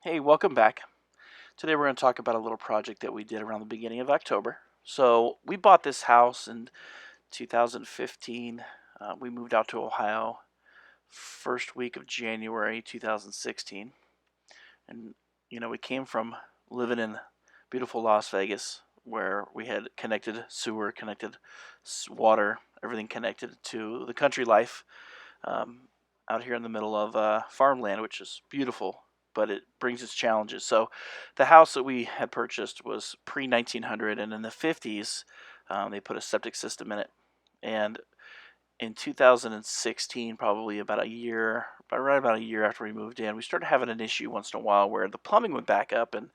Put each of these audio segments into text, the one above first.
Hey, welcome back. Today we're going to talk about a little project that we did around the beginning of October. So we bought this house in 2015. We moved out to Ohio first week of January 2016. And, we came from living in beautiful Las Vegas where we had connected sewer, connected water, everything connected to the country life out here in the middle of farmland, which is beautiful, but it brings its challenges. So, the house that we had purchased was pre 1900, and in the 50s, they put a septic system in it. And in 2016, probably right about a year after we moved in, we started having an issue once in a while where the plumbing would back up, and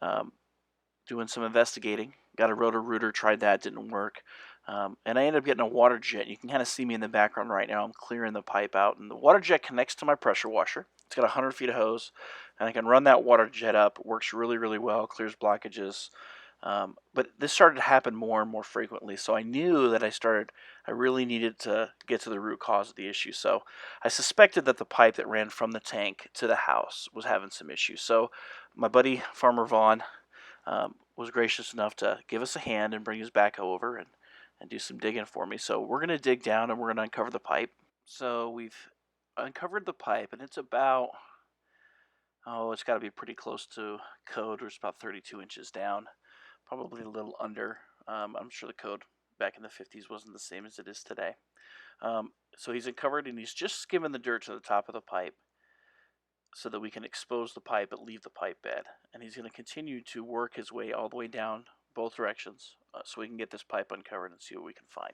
um, doing some investigating. Got a rotor rooter, tried that, didn't work. And I ended up getting a water jet. You can kind of see me in the background right now. I'm clearing the pipe out, and the water jet connects to my pressure washer. It's got 100 feet of hose, and I can run that water jet up. It works really, really well, clears blockages. But this started to happen more and more frequently, so I knew that I really needed to get to the root cause of the issue. So I suspected that the pipe that ran from the tank to the house was having some issues. So my buddy, Farmer Vaughn, was gracious enough to give us a hand and bring his backhoe over and do some digging for me. So we're going to dig down and we're going to uncover the pipe. So we've uncovered the pipe, and it's about, it's got to be pretty close to code, or it's about 32 inches down, probably a little under. I'm sure the code back in the 50s wasn't the same as it is today. So he's uncovered, and he's just skimming the dirt to the top of the pipe so that we can expose the pipe but leave the pipe bed. And he's going to continue to work his way all the way down both directions so we can get this pipe uncovered and see what we can find.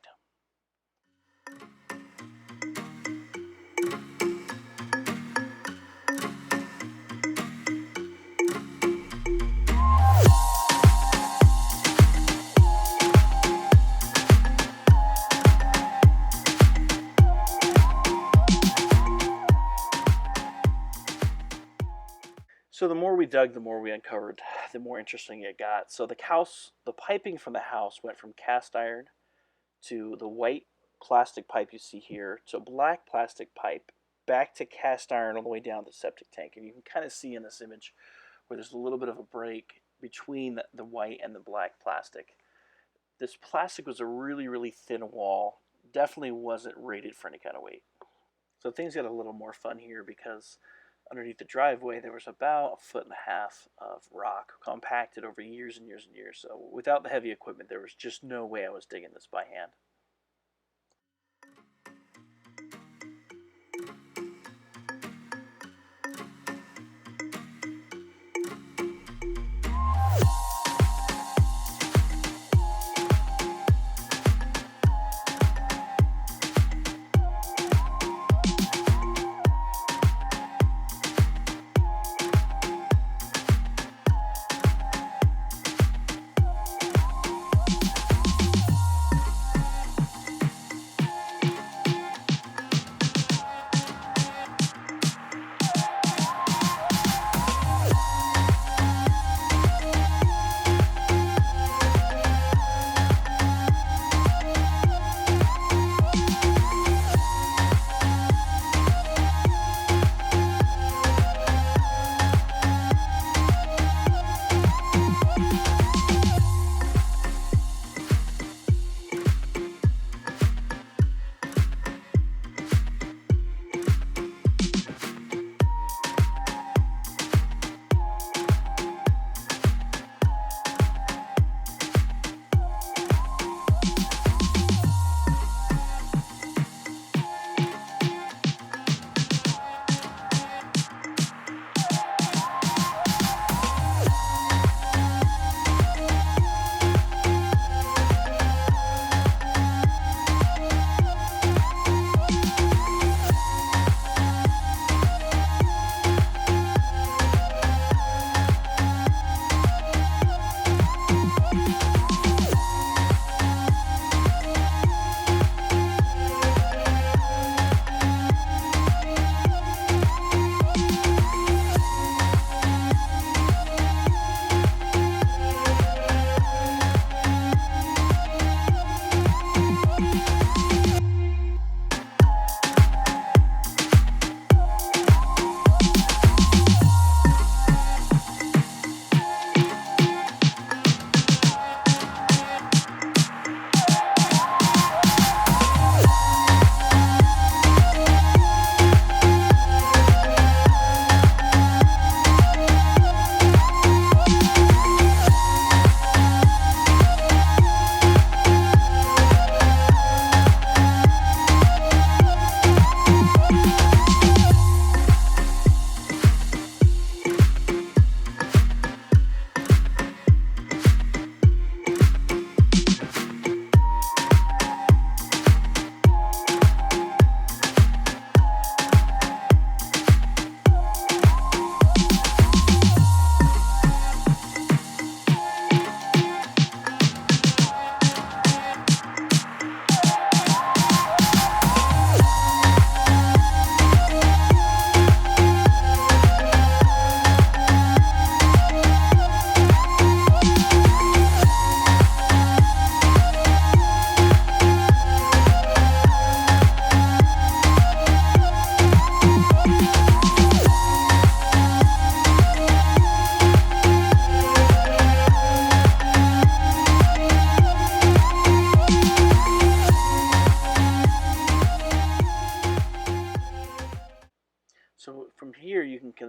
So the more we dug, the more we uncovered, the more interesting it got. So the piping from the house went from cast iron to the white plastic pipe you see here to black plastic pipe, back to cast iron all the way down to the septic tank. And you can kind of see in this image where there's a little bit of a break between the white and the black plastic. This plastic was a really, really thin wall. Definitely wasn't rated for any kind of weight. So things got a little more fun here because underneath the driveway there was about 1.5 feet of rock compacted over years and years and years. So without the heavy equipment, there was just no way I was digging this by hand.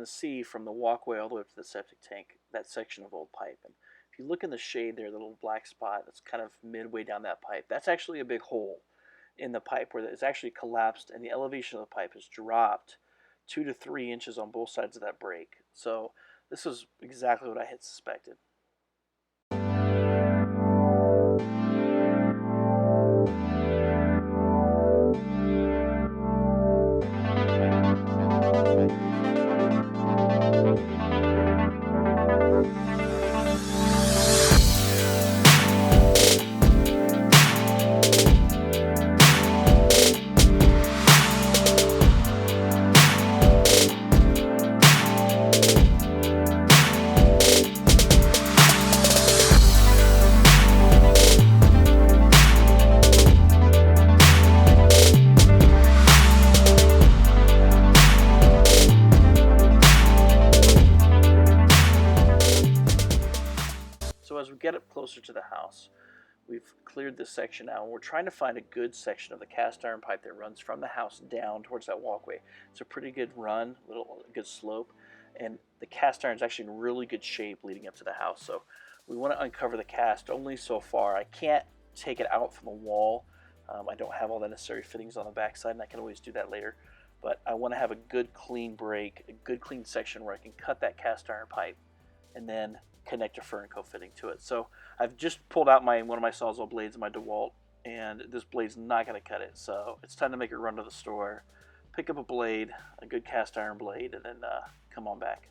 going to see from the walkway all the way up to the septic tank, that section of old pipe. And if you look in the shade there, the little black spot that's kind of midway down that pipe, that's actually a big hole in the pipe where it's actually collapsed, and the elevation of the pipe has dropped 2 to 3 inches on both sides of that break. So this is exactly what I had suspected. So as we get up closer to the house, we've cleared this section out, and we're trying to find a good section of the cast iron pipe that runs from the house down towards that walkway. It's a pretty good run, a good slope, and the cast iron is actually in really good shape leading up to the house. So we want to uncover the cast only so far. I can't take it out from the wall. I don't have all the necessary fittings on the backside, and I can always do that later. But I want to have a good clean break, a good clean section where I can cut that cast iron pipe and then connect a Fernco fitting to it. So I've just pulled out one of my Sawzall blades in my DeWalt, and this blade's not going to cut it. So it's time to make a run to the store, pick up a blade, a good cast iron blade, and then come on back.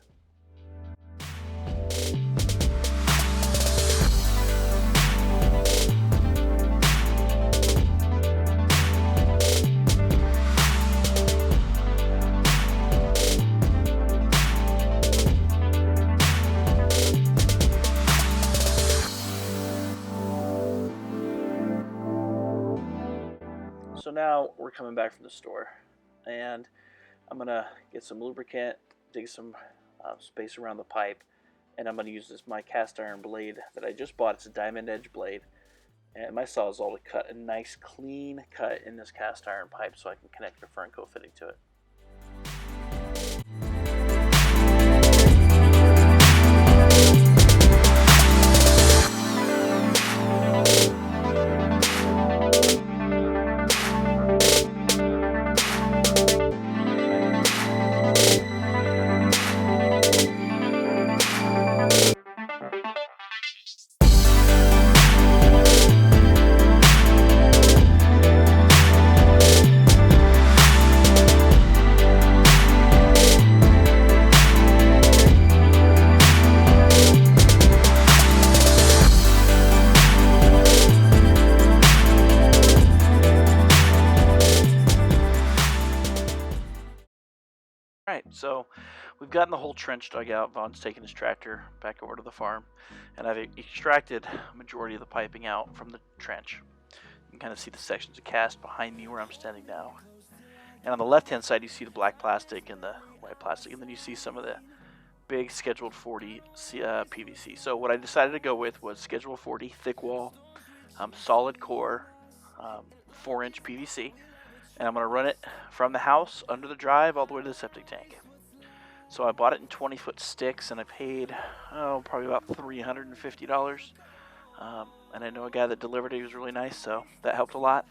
So now we're coming back from the store, and I'm going to get some lubricant, dig some space around the pipe, and I'm going to use my cast iron blade that I just bought. It's a diamond edge blade, and my Sawzall to cut a nice clean cut in this cast iron pipe so I can connect the Fernco fitting to it. Alright, so we've gotten the whole trench dug out. Vaughn's taken his tractor back over to the farm, and I've extracted a majority of the piping out from the trench. You can kind of see the sections of cast behind me where I'm standing now. And on the left-hand side, you see the black plastic and the white plastic, and then you see some of the big Scheduled 40 PVC. So what I decided to go with was Schedule 40 thick wall, solid core, 4-inch PVC. And I'm going to run it from the house under the drive all the way to the septic tank. So I bought it in 20-foot sticks, and I paid probably about $350. And I know a guy that delivered it. He was really nice, so that helped a lot.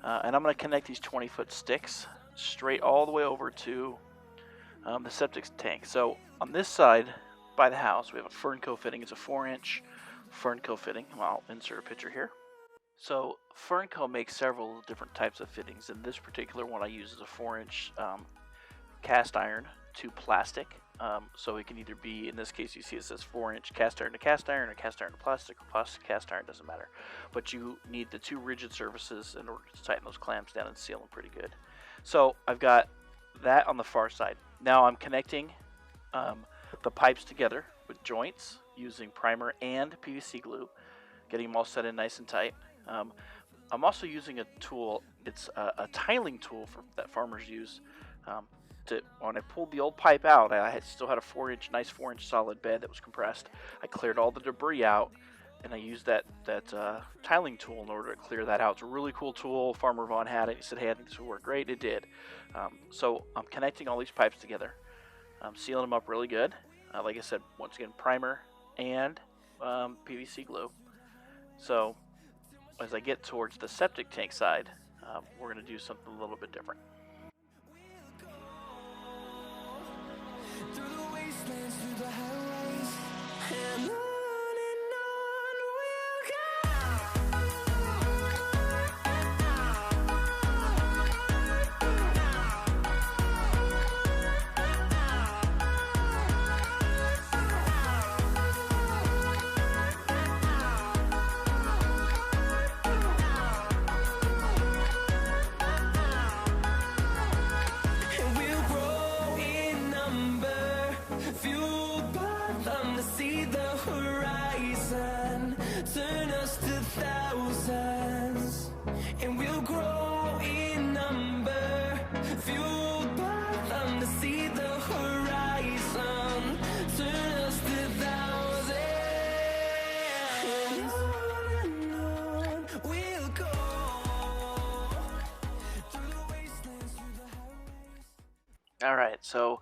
And I'm going to connect these 20-foot sticks straight all the way over to the septic tank. So on this side by the house, we have a Fernco fitting. It's a 4-inch Fernco fitting. I'll insert a picture here. So Fernco makes several different types of fittings, and this particular one I use is a 4-inch cast iron to plastic. So it can either be, in this case you see it says 4-inch cast iron to cast iron, or cast iron to plastic, or plastic to cast iron, doesn't matter. But you need the 2 rigid surfaces in order to tighten those clamps down and seal them pretty good. So I've got that on the far side. Now I'm connecting the pipes together with joints using primer and PVC glue, getting them all set in nice and tight. I'm also using a tool. It's a tiling tool that farmers use. When I pulled the old pipe out, I still had a nice 4-inch solid bed that was compressed. I cleared all the debris out, and I used that tiling tool in order to clear that out. It's a really cool tool. Farmer Vaughn had it. He said, "Hey, I think this will work great." It did. So I'm connecting all these pipes together. I'm sealing them up really good. Like I said, once again, primer and PVC glue. So as I get towards the septic tank side, we're going to do something a little bit different. Through the wastelands, through the highways, and on we'll Alright, so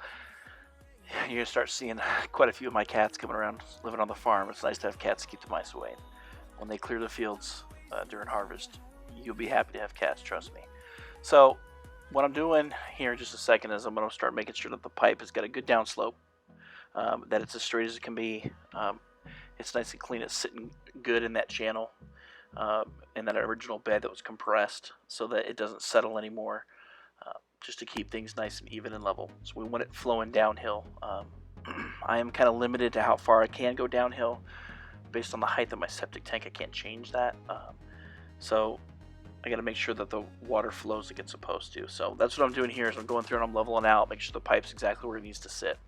you're going to start seeing quite a few of my cats coming around living on the farm. It's nice to have cats to keep the mice away. When they clear the fields during harvest, you'll be happy to have cats, trust me. So what I'm doing here in just a second is I'm going to start making sure that the pipe has got a good downslope, that it's as straight as it can be. It's nice and clean. It's sitting good in that channel, in that original bed that was compressed so that it doesn't settle anymore, just to keep things nice and even and level. So we want it flowing downhill. I am kind of limited to how far I can go downhill based on the height of my septic tank. I can't change that. So I got to make sure that the water flows like it's supposed to. So that's what I'm doing here is I'm going through and I'm leveling out, make sure the pipe's exactly where it needs to sit.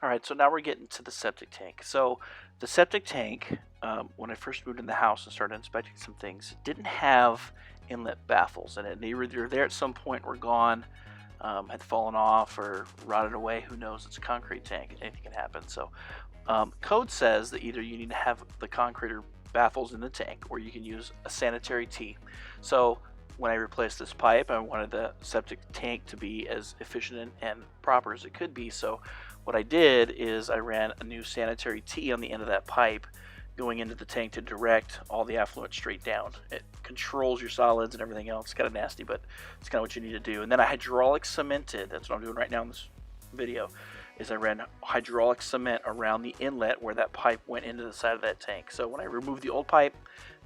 Alright, so now we're getting to the septic tank. So the septic tank, when I first moved in the house and started inspecting some things, didn't have inlet baffles in it. They were either there at some point, were gone, had fallen off or rotted away. Who knows? It's a concrete tank. Anything can happen. So code says that either you need to have the concrete or baffles in the tank, or you can use a sanitary tee. So when I replaced this pipe, I wanted the septic tank to be as efficient and proper as it could be. So what I did is I ran a new sanitary tee on the end of that pipe going into the tank to direct all the affluent straight down. It controls your solids and everything else. It's kind of nasty, but it's kind of what you need to do. And then I hydraulic cemented, that's what I'm doing right now in this video, is I ran hydraulic cement around the inlet where that pipe went into the side of that tank. So when I removed the old pipe,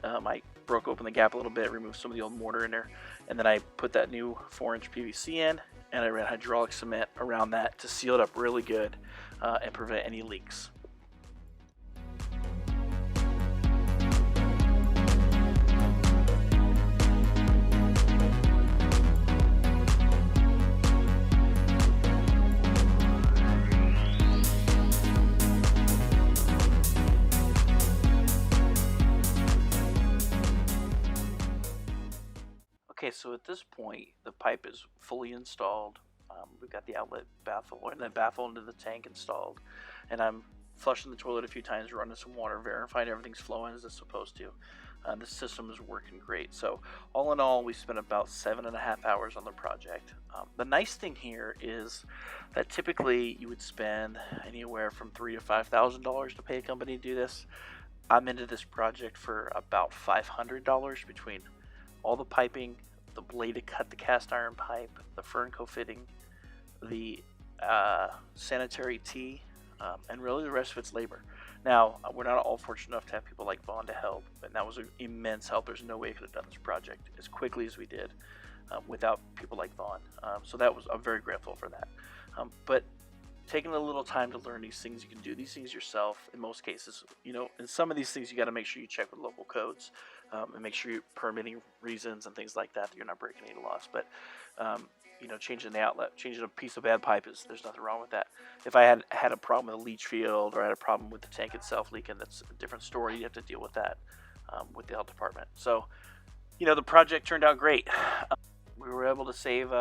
I broke open the gap a little bit, removed some of the old mortar in there, and then I put that new 4-inch PVC in, and I ran hydraulic cement around that to seal it up really good and prevent any leaks. Okay, so at this point, the pipe is fully installed. We've got the outlet baffle and the baffle into the tank installed, and I'm flushing the toilet a few times, running some water, verifying everything's flowing as it's supposed to. The system is working great. So all in all, we spent about 7.5 hours on the project. The nice thing here is that typically you would spend anywhere from $3,000 to $5,000 to pay a company to do this. I'm into this project for about $500 between all the piping, the blade to cut the cast iron pipe, the Fernco fitting, the Sanitary Tee, and really the rest of it's labor. Now, we're not all fortunate enough to have people like Vaughn to help, and that was an immense help. There's no way we could have done this project as quickly as we did without people like Vaughn. So I'm very grateful for that. But taking a little time to learn these things, you can do these things yourself in most cases. In some of these things, you got to make sure you check with local codes and make sure you're permitting reasons and things like that you're not breaking any laws. But changing the outlet, changing a piece of bad pipe there's nothing wrong with that. If I had a problem with a leach field or I had a problem with the tank itself leaking, that's a different story. You have to deal with that with the health department. So, the project turned out great. We were able to save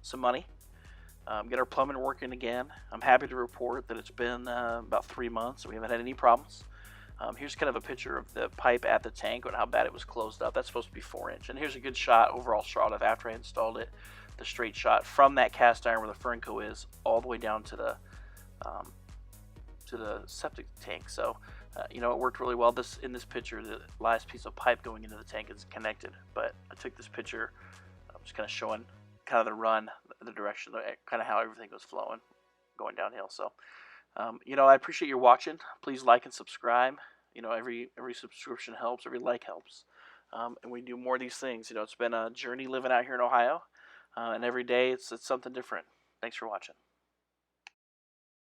some money, get our plumbing working again. I'm happy to report that it's been about 3 months. We haven't had any problems. Here's kind of a picture of the pipe at the tank and how bad it was closed up. That's supposed to be 4 inch. And here's a good overall shot of after I installed it, the straight shot from that cast iron where the Fernco is all the way down to the septic tank. So, it worked really well. In this picture, the last piece of pipe going into the tank is connected. But I took this picture, just kind of showing kind of the run, the direction, kind of how everything was flowing, going downhill. So, I appreciate you watching. Please like and subscribe. Every subscription helps. Every like helps. And we do more of these things. It's been a journey living out here in Ohio, and every day it's something different. Thanks for watching.